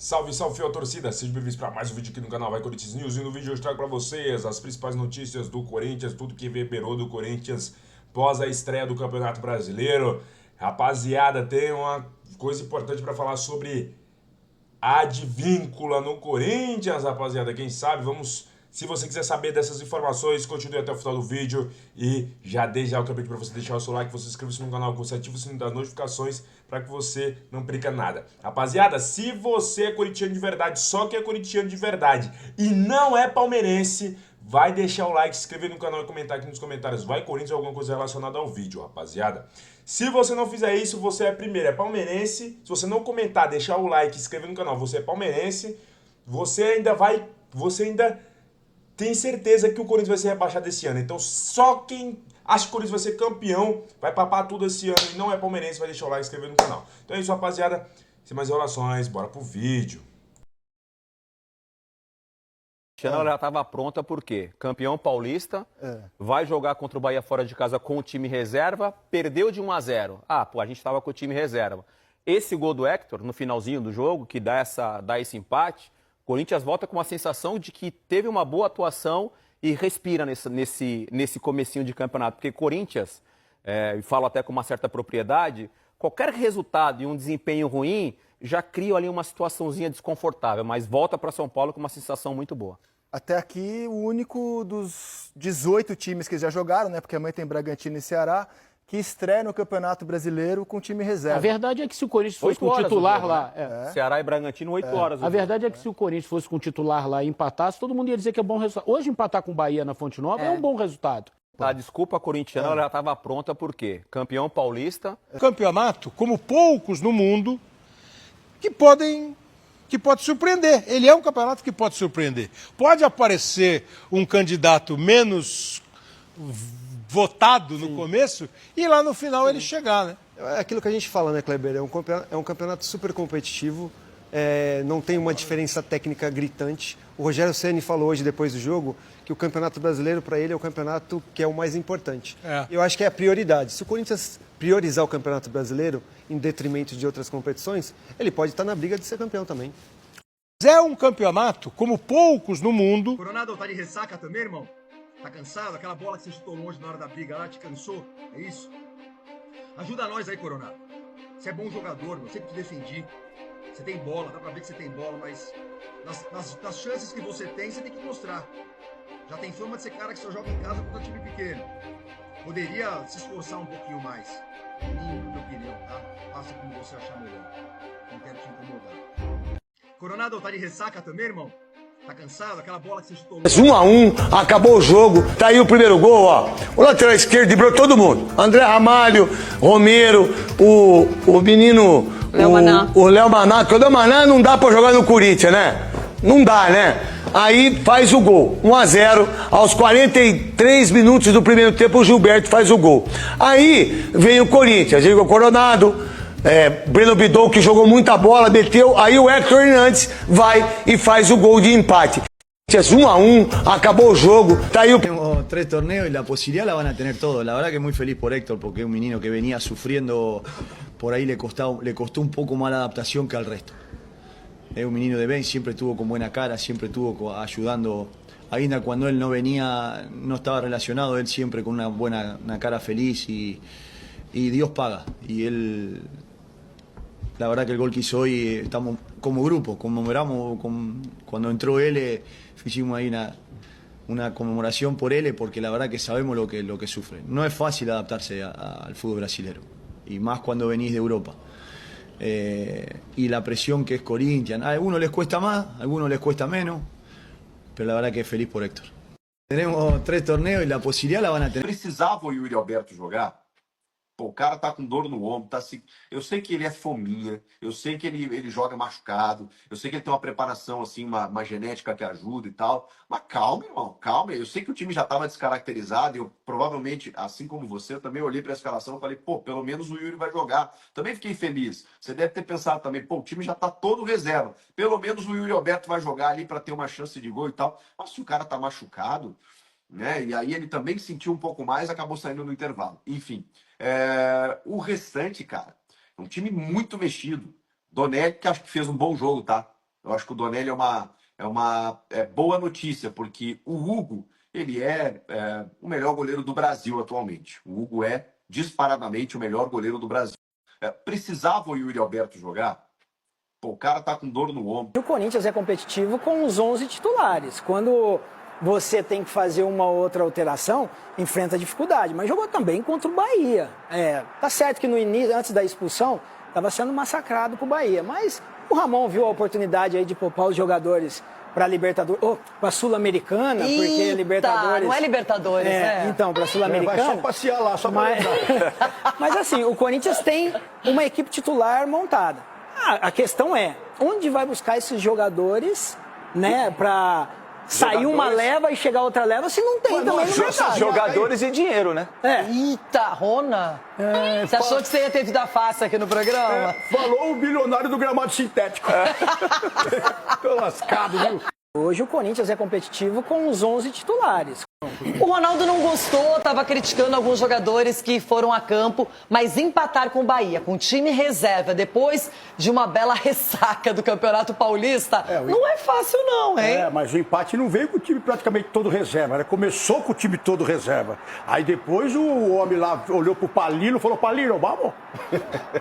Salve, salve, fiel torcida! Sejam bem-vindos para mais um vídeo aqui no canal Vai Corinthians News. E no vídeo hoje eu trago para vocês as principais notícias do Corinthians, tudo que reverberou do Corinthians pós a estreia do Campeonato Brasileiro. Rapaziada, tem uma coisa importante para falar sobre a advíncula no Corinthians, rapaziada. Quem sabe, vamos... Se você quiser saber dessas informações, continue até o final do vídeo e já desde já eu acabei para você deixar o seu like, você se inscreva no canal, que você ativa o sininho das notificações para que você não perca nada. Rapaziada, se você é corintiano de verdade, só que é corintiano de verdade e não é palmeirense, vai deixar o like, se inscrever no canal e comentar aqui nos comentários vai Corinthians ou alguma coisa relacionada ao vídeo, rapaziada. Se você não fizer isso, você é palmeirense. Se você não comentar, deixar o like, se inscrever no canal, você é palmeirense. Você ainda tem certeza que o Corinthians vai ser rebaixado esse ano. Então só quem acha que o Corinthians vai ser campeão, vai papar tudo esse ano e não é palmeirense, vai deixar o like e se inscrever no canal. Então é isso, rapaziada. Sem mais enrolações, bora pro vídeo. Ela já estava pronta porque campeão paulista, vai jogar contra o Bahia fora de casa com o time reserva, perdeu de 1-0. A gente estava com o time reserva. Esse gol do Héctor, no finalzinho do jogo, que dá esse empate, o Corinthians volta com uma sensação de que teve uma boa atuação e respira nesse comecinho de campeonato. Porque Corinthians, falo até com uma certa propriedade, qualquer resultado e um desempenho ruim já cria ali uma situaçãozinha desconfortável, mas volta para São Paulo com uma sensação muito boa. Até aqui, o único dos 18 times que já jogaram, né? Porque amanhã tem Bragantino e Ceará, que estreia no Campeonato Brasileiro com time reserva. A verdade é que se o Corinthians fosse com o titular lá... Ceará e Bragantino, 8 horas. A verdade é que se o Corinthians fosse com o titular lá e empatasse, todo mundo ia dizer que é bom resultado. Hoje empatar com o Bahia na Fonte Nova é um bom resultado. A desculpa corintiana ela já estava pronta porque campeão paulista... Campeonato, como poucos no mundo, que pode surpreender. Ele é um campeonato que pode surpreender. Pode aparecer um candidato menos votado no começo e lá no final ele chegar, né? É aquilo que a gente fala, né, Kleber? É um campeonato super competitivo, não tem uma diferença técnica gritante. O Rogério Ceni falou hoje, depois do jogo, que o Campeonato Brasileiro, para ele, é o campeonato que é o mais importante. Eu acho que é a prioridade. Se o Corinthians priorizar o Campeonato Brasileiro em detrimento de outras competições, ele pode estar na briga de ser campeão também. É um campeonato, como poucos no mundo... Coronado, tá de ressaca também, irmão? Tá cansado? Aquela bola que você chutou longe na hora da briga lá te cansou? É isso? Ajuda nós aí, Coronado. Você é bom jogador, meu. Sempre te defendi. Você tem bola, dá pra ver que você tem bola, mas nas chances que você tem que mostrar. Já tem fama de ser cara que só joga em casa contra time pequeno. Poderia se esforçar um pouquinho mais. Minha opinião, tá? Faça como você achar melhor. Não quero te incomodar. Coronado, tá de ressaca também, irmão? Tá cansado? Aquela bola que você chutou... 1-1, acabou o jogo, tá aí o primeiro gol, ó. O lateral esquerdo driblou todo mundo. André Ramalho, Romero, o menino... O Léo Maná. Que o Léo Maná não dá pra jogar no Corinthians, né? Não dá, né? Aí faz o gol, 1-0, aos 43 minutos do primeiro tempo o Gilberto faz o gol. Aí vem o Corinthians, Igor Coronado, Breno Bidon, que jogou muita bola, meteu, aí o Héctor Hernandes vai e faz o gol de empate. 1-1, acabó el juego, está ahí. Tenemos 3 torneos y la posibilidad la van a tener todos. La verdad que muy feliz por Héctor, porque es un menino que venía sufriendo, por ahí le costó un poco más la adaptación que al resto. Es un menino de Ben, siempre estuvo con buena cara, siempre estuvo ayudando. Ainda cuando él no venía, no estaba relacionado, él siempre con una cara feliz y Dios paga. Y él, la verdad que el gol que hizo hoy, estamos como grupo, conmemoramos, cuando entró él, hicimos ahí una conmemoración por él, porque la verdad que sabemos lo que sufre. No es fácil adaptarse al fútbol brasilero, y más cuando venís de Europa. Y la presión que es Corinthians, a algunos les cuesta más, a algunos les cuesta menos, pero la verdad que feliz por Héctor. Tenemos 3 torneos y la posibilidad la van a tener. Precisava o Yuri Alberto jogar? Pô, o cara tá com dor no ombro, tá assim. Eu sei que ele é fominha, eu sei que ele joga machucado, eu sei que ele tem uma preparação, assim, uma genética que ajuda e tal. Mas calma, irmão, calma. Eu sei que o time já tava descaracterizado e eu provavelmente, assim como você, eu também olhei pra escalação e falei, pô, pelo menos o Yuri vai jogar. Também fiquei feliz. Você deve ter pensado também, pô, o time já tá todo reserva. Pelo menos o Yuri Alberto vai jogar ali pra ter uma chance de gol e tal. Mas se o cara tá machucado, né? E aí ele também sentiu um pouco mais, acabou saindo no intervalo. Enfim, o restante, cara, é um time muito mexido. Doné, que acho que fez um bom jogo, tá? Eu acho que o Donelli é uma boa notícia, porque o Hugo, ele é o melhor goleiro do Brasil atualmente. O Hugo é disparadamente o melhor goleiro do Brasil. Precisava o Yuri Alberto jogar? Pô, o cara tá com dor no ombro. O Corinthians é competitivo com os 11 titulares. Quando você tem que fazer uma outra alteração, enfrenta dificuldade. Mas jogou também contra o Bahia. Tá certo que no início, antes da expulsão, estava sendo massacrado pro Bahia. Mas o Ramon viu a oportunidade aí de poupar os jogadores para Libertadores, para Sul-Americana, porque Libertadores... Não é Libertadores, né? Então, para Sul-Americana... Vai só passear lá, só para Mas assim, o Corinthians tem uma equipe titular montada. A questão é, onde vai buscar esses jogadores, né, para sair uma leva e chegar outra leva, se não tem também no mercado. Jogadores e dinheiro, né? Eita, Rona! Você achou que você ia ter vida fácil aqui no programa? Falou o bilionário do gramado sintético. Tô lascado, viu? Hoje o Corinthians é competitivo com os 11 titulares. O Ronaldo não gostou, estava criticando alguns jogadores que foram a campo, mas empatar com o Bahia, com time reserva, depois de uma bela ressaca do Campeonato Paulista, não é fácil não, hein? Mas o empate não veio com o time praticamente todo reserva, né? Começou com o time todo reserva. Aí depois o homem lá olhou pro Palino e falou, Palino, vamos?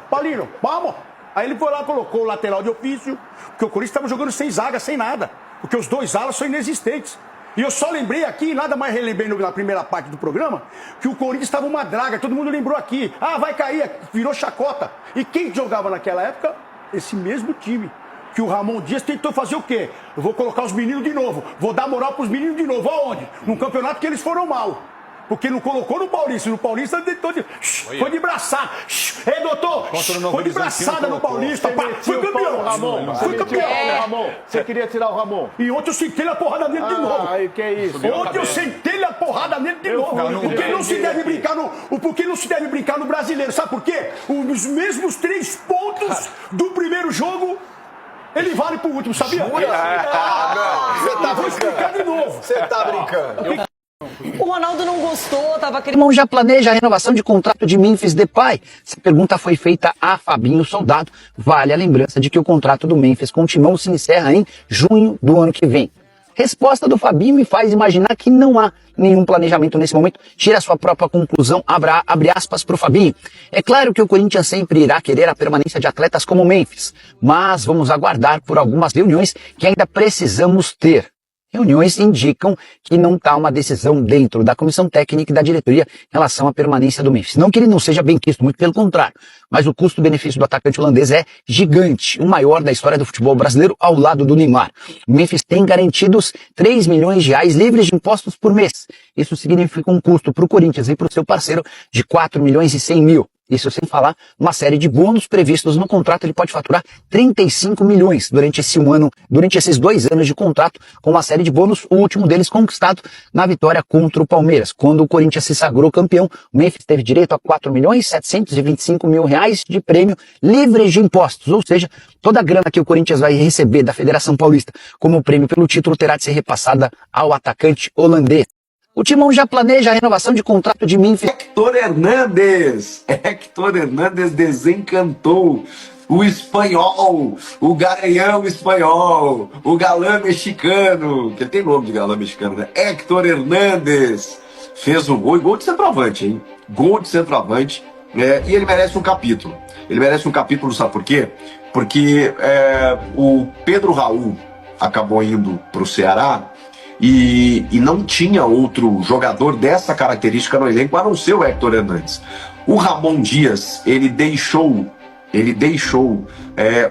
Palino, vamos? Aí ele foi lá, colocou o lateral de ofício, porque o Corinthians estava jogando sem zaga, sem nada. Porque os dois alas são inexistentes. E eu só lembrei aqui, nada mais relembrei na primeira parte do programa, que o Corinthians estava uma draga, todo mundo lembrou aqui. Vai cair, virou chacota. E quem jogava naquela época? Esse mesmo time. Que o Ramon Dias tentou fazer o quê? Eu vou colocar os meninos de novo, vou dar moral para os meninos de novo. Aonde? Num campeonato que eles foram mal. Porque não colocou no Paulista. No Paulista foi de braçada. Doutor! Foi de braçada no Paulista. Foi campeão, Ramon. Foi campeão, Ramon. Você queria tirar o Ramon? E ontem eu sentei a porrada nele de novo. Aí, que é isso? Ontem eu sentei a porrada nele de novo. Porque não se deve brincar no brasileiro. Sabe por quê? Os mesmos 3 pontos do primeiro jogo, ele vale pro último, sabia? Você tá Vou explicar de novo. Você tá brincando. O Ronaldo não gostou, estava querendo... O irmão já planeja a renovação de contrato de Memphis Depay? Essa pergunta foi feita a Fabinho Soldado. Vale a lembrança de que o contrato do Memphis com o Timão se encerra em junho do ano que vem. Resposta do Fabinho me faz imaginar que não há nenhum planejamento nesse momento. Tira a sua própria conclusão, abre aspas para o Fabinho. É claro que o Corinthians sempre irá querer a permanência de atletas como Memphis, mas vamos aguardar por algumas reuniões que ainda precisamos ter. Reuniões indicam que não está uma decisão dentro da comissão técnica e da diretoria em relação à permanência do Memphis. Não que ele não seja bem quisto, muito pelo contrário, mas o custo-benefício do atacante holandês é gigante, o maior da história do futebol brasileiro ao lado do Neymar. O Memphis tem garantidos 3 milhões de reais livres de impostos por mês. Isso significa um custo para o Corinthians e para o seu parceiro de 4 milhões e 100 mil. Isso sem falar uma série de bônus previstos no contrato. Ele pode faturar 35 milhões durante esses 2 anos de contrato, com uma série de bônus, o último deles conquistado na vitória contra o Palmeiras. Quando o Corinthians se sagrou campeão, o Memphis teve direito a 4 milhões e 725 mil reais de prêmio livres de impostos, ou seja, toda a grana que o Corinthians vai receber da Federação Paulista como prêmio pelo título terá de ser repassada ao atacante holandês. O Timão já planeja a renovação de contrato de Memphis. Héctor Hernández desencantou o espanhol, o garanhão espanhol, o galã mexicano, que ele tem nome de galã mexicano, né? Héctor Hernández fez um gol de centroavante, hein? Gol de centroavante, e ele merece um capítulo. Ele merece um capítulo, sabe por quê? Porque o Pedro Raul acabou indo para o Ceará, e não tinha outro jogador dessa característica no elenco, a não ser o Héctor Hernández. O Ramon Dias, ele deixou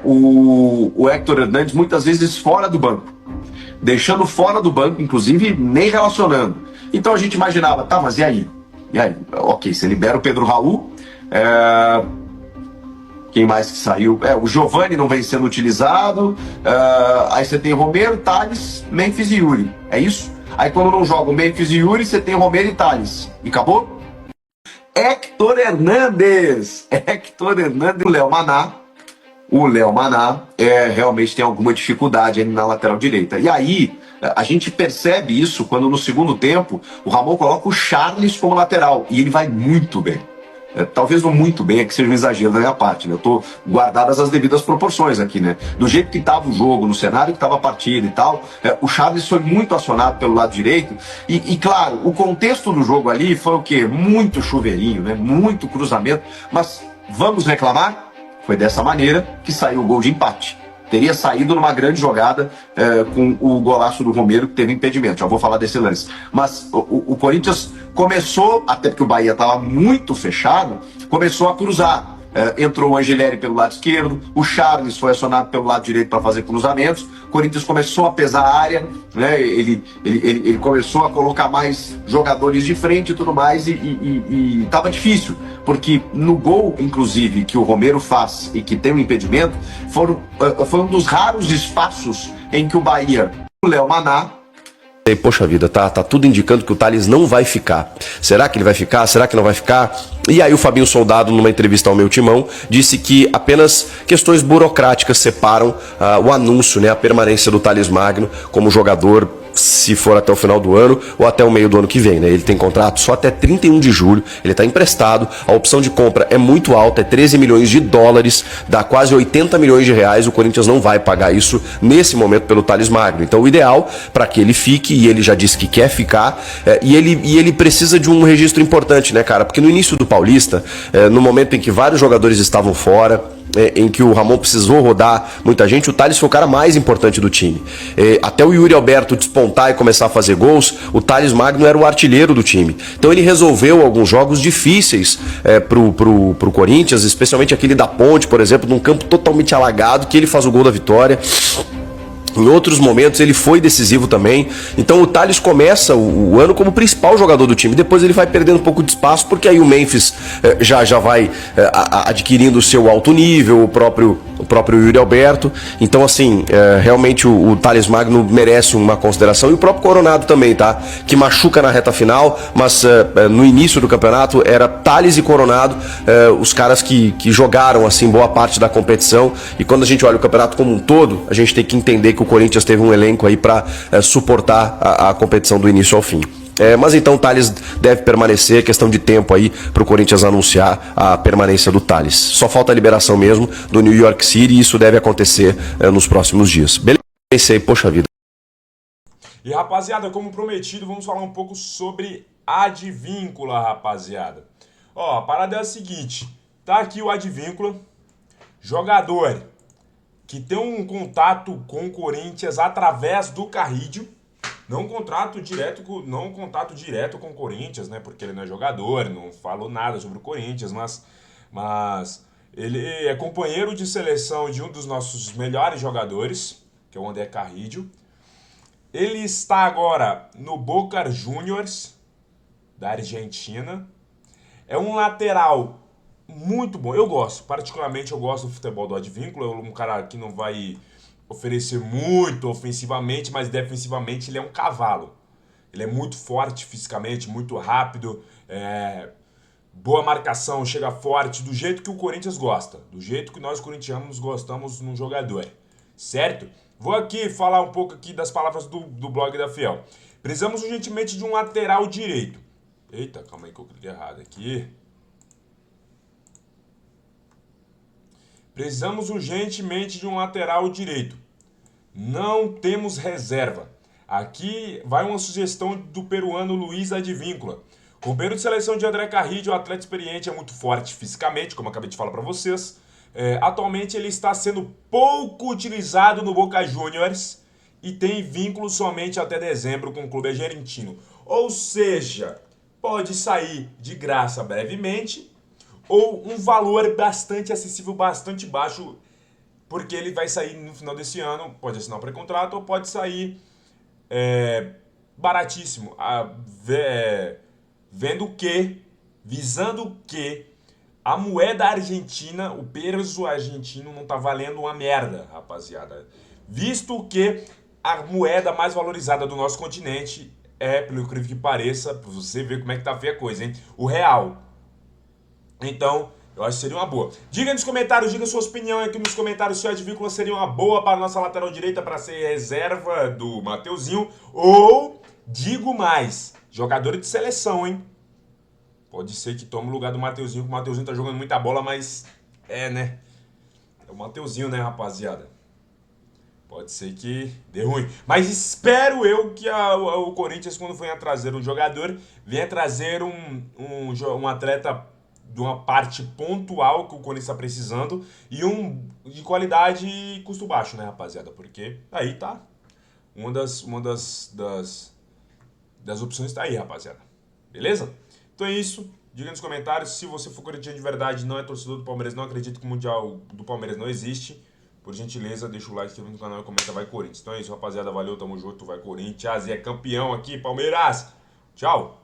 o Héctor Hernández muitas vezes fora do banco. Deixando fora do banco, inclusive, nem relacionando. Então a gente imaginava, tá, mas e aí? Ok, você libera o Pedro Raul, quem mais que saiu? O Giovani não vem sendo utilizado. Aí você tem Romero, Thales, Memphis e Yuri. É isso? Aí quando não joga o Memphis e Yuri, você tem Romero e Thales. E acabou? Héctor Hernández, o Léo Maná realmente tem alguma dificuldade ali na lateral direita. E aí, a gente percebe isso quando no segundo tempo o Ramon coloca o Charles como lateral. E ele vai muito bem. talvez não muito bem, é que seja um exagero da minha parte, né? Eu tô guardadas as devidas proporções aqui, né? Do jeito que estava o jogo, no cenário que estava a partida e tal, o Charles foi muito acionado pelo lado direito e claro, o contexto do jogo ali foi o quê? Muito chuveirinho, né? Muito cruzamento, mas vamos reclamar? Foi dessa maneira que saiu o gol de empate. Teria saído numa grande jogada com o golaço do Romero, que teve impedimento. Já vou falar desse lance. Mas o Corinthians começou, até porque o Bahia estava muito fechado, começou a cruzar. Entrou o Angeleri pelo lado esquerdo, o Charles foi acionado pelo lado direito para fazer cruzamentos, o Corinthians começou a pesar a área, né? Ele começou a colocar mais jogadores de frente e tudo mais, e tava difícil, porque no gol, inclusive, que o Romero faz e que tem um impedimento, foi um dos raros espaços em que o Bahia, o Léo Maná, E, poxa vida, tá tudo indicando que o Thales não vai ficar. Será que ele vai ficar? Será que não vai ficar? E aí o Fabinho Soldado, numa entrevista ao Meu Timão, disse que apenas questões burocráticas separam o anúncio, né, a permanência do Thales Magno como jogador, se for até o final do ano ou até o meio do ano que vem, né? Ele tem contrato só até 31 de julho, ele está emprestado, a opção de compra é muito alta, é 13 milhões de dólares, dá quase 80 milhões de reais, o Corinthians não vai pagar isso nesse momento pelo Thales Magno. Então o ideal para que ele fique, e ele já disse que quer ficar, e ele precisa de um registro importante, né, cara? Porque no início do Paulista, no momento em que vários jogadores estavam fora, em que o Ramon precisou rodar muita gente, o Thales foi o cara mais importante do time. Até o Yuri Alberto despontar e começar a fazer gols, o Thales Magno era o artilheiro do time. Então ele resolveu alguns jogos difíceis pro Corinthians, especialmente aquele da Ponte, por exemplo, num campo totalmente alagado, que ele faz o gol da vitória. Em outros momentos ele foi decisivo também. Então o Thales começa o ano como principal jogador do time. Depois ele vai perdendo um pouco de espaço, porque aí o Memphis já vai adquirindo o seu alto nível, o próprio Yuri Alberto. Então assim, realmente o Thales Magno merece uma consideração. E o próprio Coronado também, tá? Que machuca na reta final, mas no início do campeonato era Thales e Coronado os caras que jogaram assim boa parte da competição. E quando a gente olha o campeonato como um todo, a gente tem que entender que o Corinthians teve um elenco aí para suportar a competição do início ao fim. Mas então o Thales deve permanecer, questão de tempo aí para o Corinthians anunciar a permanência do Thales. Só falta a liberação mesmo do New York City e isso deve acontecer nos próximos dias. Beleza? Esse aí, poxa vida. E rapaziada, como prometido, vamos falar um pouco sobre Advíncula, rapaziada. Ó, a parada é a seguinte, tá aqui o Advíncula, jogador que tem um contato com o Corinthians através do Carrídio, não contato direto com o Corinthians, né? Porque ele não é jogador, não falou nada sobre o Corinthians, mas ele é companheiro de seleção de um dos nossos melhores jogadores, que é o André Carrídio. Ele está agora no Boca Juniors, da Argentina. É um lateral muito bom, particularmente eu gosto do futebol do Advíncula, é um cara que não vai oferecer muito ofensivamente, mas defensivamente ele é um cavalo. Ele é muito forte fisicamente, muito rápido, boa marcação, chega forte, do jeito que o Corinthians gosta, do jeito que nós corintianos gostamos num jogador, certo? Vou aqui falar um pouco aqui das palavras do blog da Fiel. Precisamos urgentemente de um lateral direito. Eita, calma aí que eu cliquei errado aqui. Precisamos urgentemente de um lateral direito. Não temos reserva. Aqui vai uma sugestão do peruano Luiz Advíncula. Companheiro de seleção de André Carrídio, um atleta experiente, é muito forte fisicamente, como eu acabei de falar para vocês. Atualmente ele está sendo pouco utilizado no Boca Juniors e tem vínculo somente até dezembro com o clube argentino. Ou seja, pode sair de graça brevemente, ou um valor bastante acessível, bastante baixo, porque ele vai sair no final desse ano, pode assinar um pré-contrato, ou pode sair baratíssimo, visando que a moeda argentina, o peso argentino não tá valendo uma merda, rapaziada. Visto que a moeda mais valorizada do nosso continente pelo incrível que pareça, pra você ver como é que tá feia a coisa, hein? O real. Então, eu acho que seria uma boa. Diga nos comentários, diga sua opinião aqui nos comentários se o Advíncula seria uma boa para a nossa lateral direita para ser reserva do Mateuzinho. Ou, digo mais, jogador de seleção, hein? Pode ser que tome o lugar do Mateuzinho, que o Mateuzinho tá jogando muita bola, mas né? É o Mateuzinho, né, rapaziada? Pode ser que dê ruim. Mas espero eu que o Corinthians, quando venha trazer um jogador, venha trazer um atleta de uma parte pontual que o Corinthians está precisando e de qualidade e custo baixo, né, rapaziada? Porque aí tá. Uma das opções tá aí, rapaziada. Beleza? Então é isso. Diga nos comentários se você for corintiano de verdade, não é torcedor do Palmeiras, não acredita que o Mundial do Palmeiras não existe. Por gentileza, deixa o like, inscreva no canal e comenta, vai Corinthians. Então é isso, rapaziada. Valeu, tamo junto, vai Corinthians. E é campeão aqui, Palmeiras. Tchau.